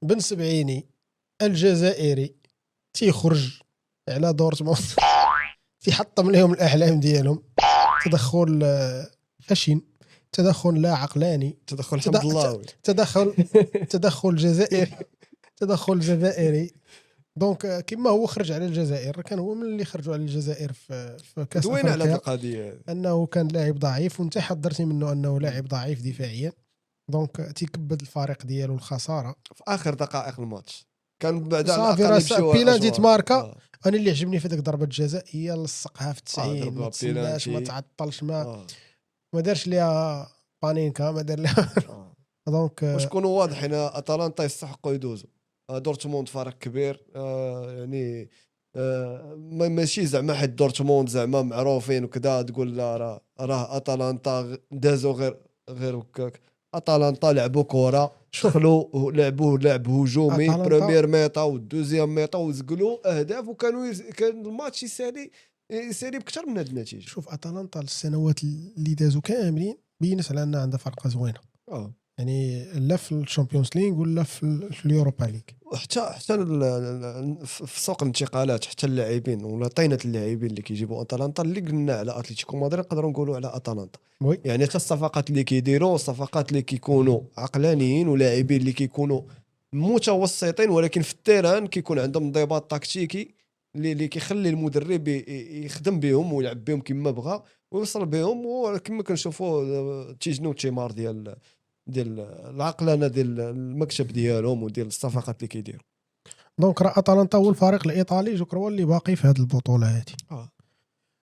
بن سبعيني الجزائري تيخرج على دورتموند تيحطم لهم الأحلام ديالهم. تدخل خشن، تدخل لا عقلاني، تدخل حمد الله تدخل جزائري، تدخل جزائري. دونك كما هو خرج على الجزائر، كان هو من اللي خرجوا على الجزائر في كاس دوينا على هذه افريقيا القضيه، انه كان لاعب ضعيف، وانت حضرتي منه انه لاعب ضعيف دفاعيا. دونك تيكبد الفريق ديالو الخساره في اخر دقائق الماتش كان بعد على صافي. الاقل راه يمشيو بينالتي تماركا. آه. انا اللي عجبني في ذاك ضربه الجزاء هي لصقها في 90، ضربة ما تسناش، ما بينالتي. تعطلش، ما دارش ليها بانينكا، ما دار لها دونك وشكونوا واضحين اتلانتا يستحقوا يدوزوا. دورتموند فريق كبير، يعني ماشي زعما حيت دورتموند زعما معروفين وكذا تقول لا راه اتلانتا دازوا غير هكاك. اتلانتا لعبوا كره، دخلوا لعبوا لعب هجومي بريمير ميطا والدوزيام ميطا وزقلوا اهداف، كان الماتش يسالي بكثر من هذه النتيجه. شوف اتلانتا السنوات اللي دازوا كاملين بينت على انها عندها فرقه زوينه، يعني لا في الشامبيونز ليغ ولا في اليوروبا ليغ. حتى في سوق الانتقالات حتى اللاعبين ولا طينه اللاعبين اللي كيجيبوا اتلانتا اللي قلنا على اتلتيكو مدريد نقدروا نقولوا على اتلانتا. يعني حتى الصفقات اللي كيديروا، الصفقات اللي كيكونوا عقلانيين ولاعبين اللي كيكونوا متوسطين ولكن في التيران كيكون عندهم انضباط تكتيكي اللي كيخلي المدرب يخدم بهم ويلعب بهم كما بغى ويوصل بهم. وكما كنشوفوا تيجنو تيمار ديال العقلانه ديال المكتب ديالهم وديال الصفقات اللي كيديروا. دونك راه اتلانتا هو الفريق الايطالي جو كرو اللي باقي في هذه البطوله هذه.